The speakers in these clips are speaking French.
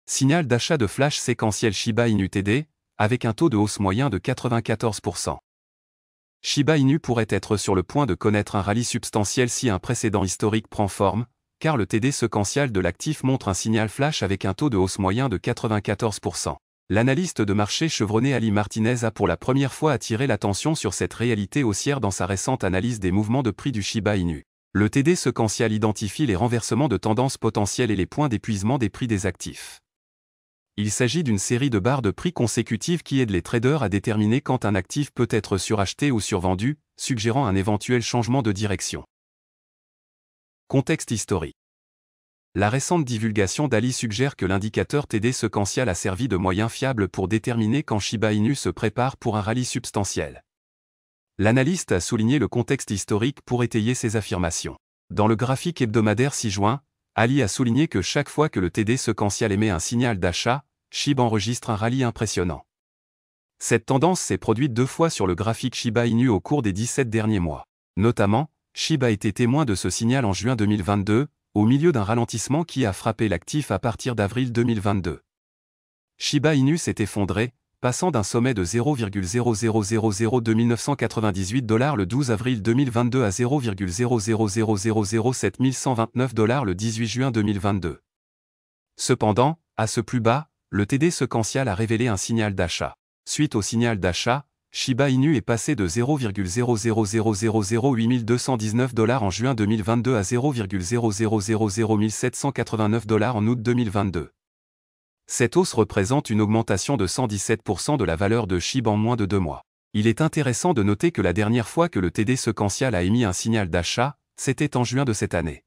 Signal d'achat de flash séquentiel Shiba Inu TD, avec un taux de hausse moyen de 94%. Shiba Inu pourrait être sur le point de connaître un rallye substantiel si un précédent historique prend forme, car le TD séquentiel de l'actif montre un signal flash avec un taux de hausse moyen de 94%. L'analyste de marché chevronné Ali Martinez a pour la première fois attiré l'attention sur cette réalité haussière dans sa récente analyse des mouvements de prix du Shiba Inu. Le TD séquentiel identifie les renversements de tendance potentiels et les points d'épuisement des prix des actifs. Il s'agit d'une série de barres de prix consécutives qui aident les traders à déterminer quand un actif peut être suracheté ou survendu, suggérant un éventuel changement de direction. Contexte historique. La récente divulgation d'Ali suggère que l'indicateur TD séquentiel a servi de moyen fiable pour déterminer quand Shiba Inu se prépare pour un rallye substantiel. L'analyste a souligné le contexte historique pour étayer ses affirmations. Dans le graphique hebdomadaire 6 juin, Ali a souligné que chaque fois que le TD séquentiel émet un signal d'achat, SHIB enregistre un rallye impressionnant. Cette tendance s'est produite 2 fois sur le graphique Shiba Inu au cours des 17 derniers mois. Notamment, SHIB a été témoin de ce signal en juin 2022, au milieu d'un ralentissement qui a frappé l'actif à partir d'avril 2022. Shiba Inu s'est effondré, passant d'un sommet de 0,00002 $ le 12 avril 2022 à 0,00007 129 $ le 18 juin 2022. Cependant, à ce plus bas, le TD séquentiel a révélé un signal d'achat. Suite au signal d'achat, Shiba Inu est passé de 0,0008219 $ en juin 2022 à 0,0001789 $ en août 2022. Cette hausse représente une augmentation de 117% de la valeur de SHIB en moins de 2 mois. Il est intéressant de noter que la dernière fois que le TD séquentiel a émis un signal d'achat, c'était en juin de cette année.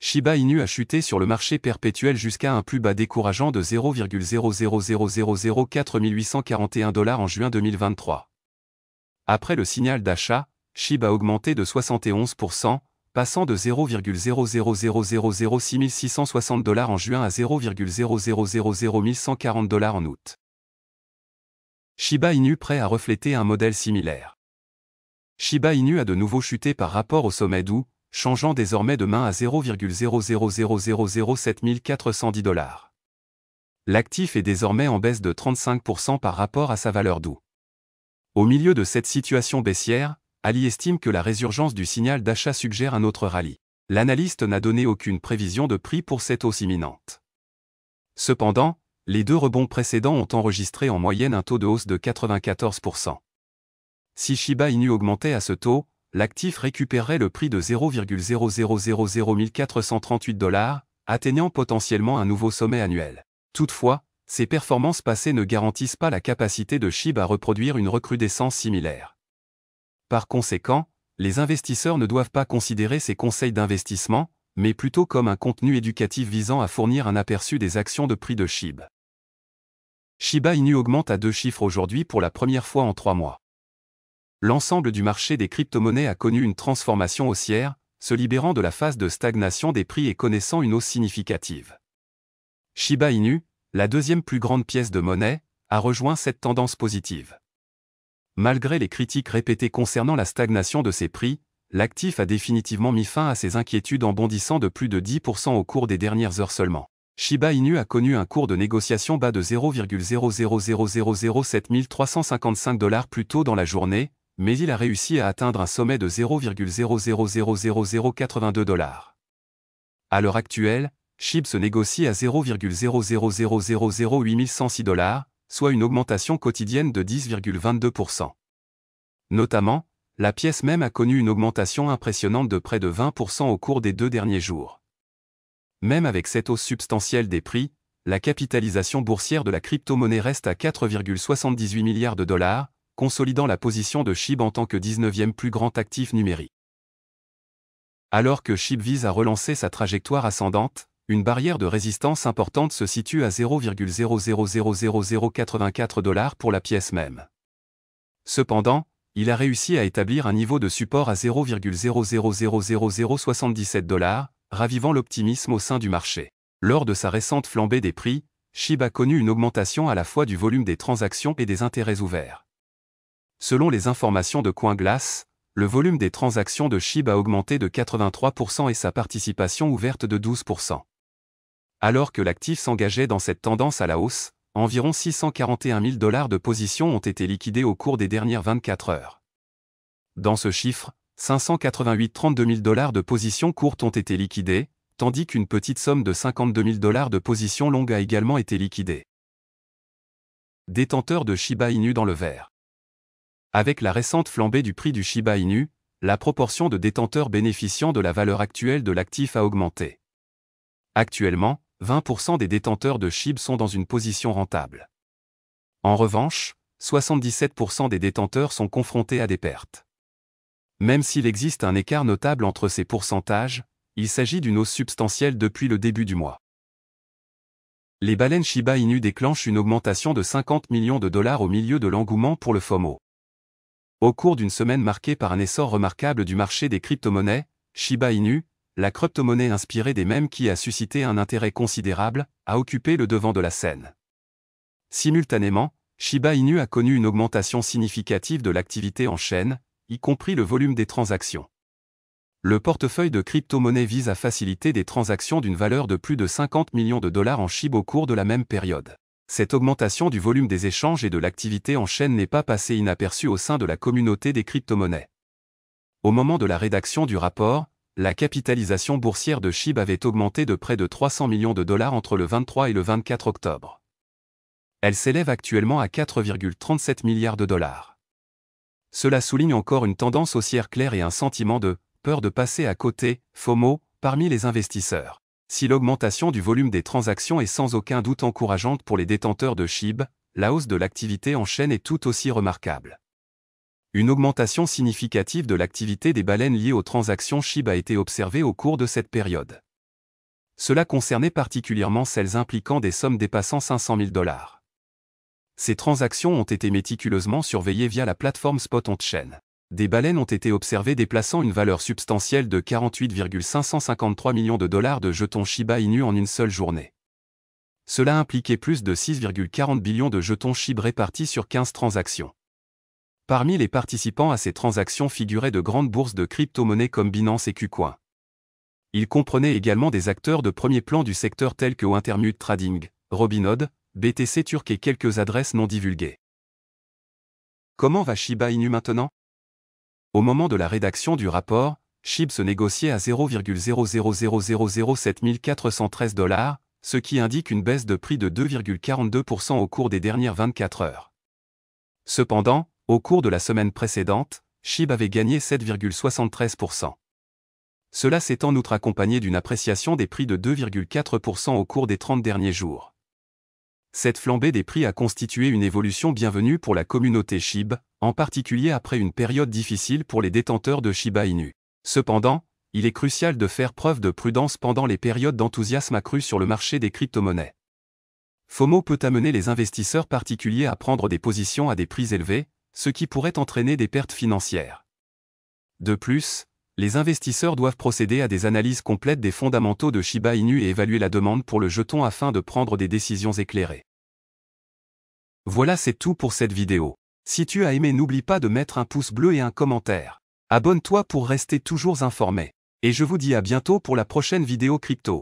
Shiba Inu a chuté sur le marché perpétuel jusqu'à un plus bas décourageant de 0,00004 841 $ en juin 2023. Après le signal d'achat, SHIB a augmenté de 71%, passant de 0,00006 660 $ en juin à 0,0001140 $ en août. Shiba Inu prêt à refléter un modèle similaire. Shiba Inu a de nouveau chuté par rapport au sommet d'août, changeant désormais de main à 0,00007 410 $. L'actif est désormais en baisse de 35% par rapport à sa valeur d'août. Au milieu de cette situation baissière, Ali estime que la résurgence du signal d'achat suggère un autre rallye. L'analyste n'a donné aucune prévision de prix pour cette hausse imminente. Cependant, les 2 rebonds précédents ont enregistré en moyenne un taux de hausse de 94%. Si Shiba Inu augmentait à ce taux, l'actif récupérerait le prix de 0,0000438 $, atteignant potentiellement un nouveau sommet annuel. Toutefois, ces performances passées ne garantissent pas la capacité de SHIB à reproduire une recrudescence similaire. Par conséquent, les investisseurs ne doivent pas considérer ces conseils d'investissement, mais plutôt comme un contenu éducatif visant à fournir un aperçu des actions de prix de SHIB. Shiba Inu augmente à 2 chiffres aujourd'hui pour la première fois en 3 mois. L'ensemble du marché des crypto-monnaies a connu une transformation haussière, se libérant de la phase de stagnation des prix et connaissant une hausse significative. Shiba Inu, la deuxième plus grande pièce de monnaie, a rejoint cette tendance positive. Malgré les critiques répétées concernant la stagnation de ses prix, l'actif a définitivement mis fin à ses inquiétudes en bondissant de plus de 10% au cours des dernières heures seulement. Shiba Inu a connu un cours de négociation bas de 0,00007 355 $ plus tôt dans la journée, mais il a réussi à atteindre un sommet de 0,0000082 $. À l'heure actuelle, SHIB se négocie à 0,0000806 $, soit une augmentation quotidienne de 10,22%. Notamment, la pièce même a connu une augmentation impressionnante de près de 20% au cours des 2 derniers jours. Même avec cette hausse substantielle des prix, la capitalisation boursière de la crypto-monnaie reste à 4,78 milliards de $, consolidant la position de SHIB en tant que 19e plus grand actif numérique. Alors que SHIB vise à relancer sa trajectoire ascendante, une barrière de résistance importante se situe à 0,0000084 $ pour la pièce même. Cependant, il a réussi à établir un niveau de support à 0,0000077 $, ravivant l'optimisme au sein du marché. Lors de sa récente flambée des prix, SHIB a connu une augmentation à la fois du volume des transactions et des intérêts ouverts. Selon les informations de CoinGlass, le volume des transactions de SHIB a augmenté de 83% et sa participation ouverte de 12%. Alors que l'actif s'engageait dans cette tendance à la hausse, environ 641 000 $ de positions ont été liquidées au cours des dernières 24 heures. Dans ce chiffre, 588,32 000 $ de positions courtes ont été liquidées, tandis qu'une petite somme de 52 000 $ de positions longues a également été liquidée. Détenteurs de Shiba Inu dans le vert. Avec la récente flambée du prix du Shiba Inu, la proportion de détenteurs bénéficiant de la valeur actuelle de l'actif a augmenté. Actuellement, 20% des détenteurs de SHIB sont dans une position rentable. En revanche, 77% des détenteurs sont confrontés à des pertes. Même s'il existe un écart notable entre ces pourcentages, il s'agit d'une hausse substantielle depuis le début du mois. Les baleines Shiba Inu déclenchent une augmentation de 50 millions de $ au milieu de l'engouement pour le FOMO. Au cours d'une semaine marquée par un essor remarquable du marché des crypto-monnaies, Shiba Inu, la crypto-monnaie inspirée des mèmes qui a suscité un intérêt considérable, a occupé le devant de la scène. Simultanément, Shiba Inu a connu une augmentation significative de l'activité en chaîne, y compris le volume des transactions. Le portefeuille de crypto-monnaies vise à faciliter des transactions d'une valeur de plus de 50 millions de $ en SHIB au cours de la même période. Cette augmentation du volume des échanges et de l'activité en chaîne n'est pas passée inaperçue au sein de la communauté des crypto-monnaies. Au moment de la rédaction du rapport, la capitalisation boursière de SHIB avait augmenté de près de 300 millions de $ entre le 23 et le 24 octobre. Elle s'élève actuellement à 4,37 milliards de $. Cela souligne encore une tendance haussière claire et un sentiment de « peur de passer à côté » FOMO parmi les investisseurs. Si l'augmentation du volume des transactions est sans aucun doute encourageante pour les détenteurs de SHIB, la hausse de l'activité en chaîne est tout aussi remarquable. Une augmentation significative de l'activité des baleines liées aux transactions SHIB a été observée au cours de cette période. Cela concernait particulièrement celles impliquant des sommes dépassant 500 000 $. Ces transactions ont été méticuleusement surveillées via la plateforme Spot on-chain. Des baleines ont été observées déplaçant une valeur substantielle de 48,553 millions de $ de jetons Shiba Inu en une seule journée. Cela impliquait plus de 6,40 billions de jetons SHIB répartis sur 15 transactions. Parmi les participants à ces transactions figuraient de grandes bourses de crypto-monnaies comme Binance et KuCoin. Ils comprenaient également des acteurs de premier plan du secteur tels que Wintermute Trading, Robinhood, BTC Turk et quelques adresses non divulguées. Comment va Shiba Inu maintenant ? Au moment de la rédaction du rapport, SHIB se négociait à 0,000007 413 $, ce qui indique une baisse de prix de 2,42% au cours des dernières 24 heures. Cependant, au cours de la semaine précédente, SHIB avait gagné 7,73%. Cela s'est en outre accompagné d'une appréciation des prix de 2,4% au cours des 30 derniers jours. Cette flambée des prix a constitué une évolution bienvenue pour la communauté SHIB, en particulier après une période difficile pour les détenteurs de Shiba Inu. Cependant, il est crucial de faire preuve de prudence pendant les périodes d'enthousiasme accru sur le marché des crypto-monnaies. FOMO peut amener les investisseurs particuliers à prendre des positions à des prix élevés, ce qui pourrait entraîner des pertes financières. De plus, les investisseurs doivent procéder à des analyses complètes des fondamentaux de Shiba Inu et évaluer la demande pour le jeton afin de prendre des décisions éclairées. Voilà, c'est tout pour cette vidéo. Si tu as aimé, n'oublie pas de mettre un pouce bleu et un commentaire. Abonne-toi pour rester toujours informé. Et je vous dis à bientôt pour la prochaine vidéo crypto.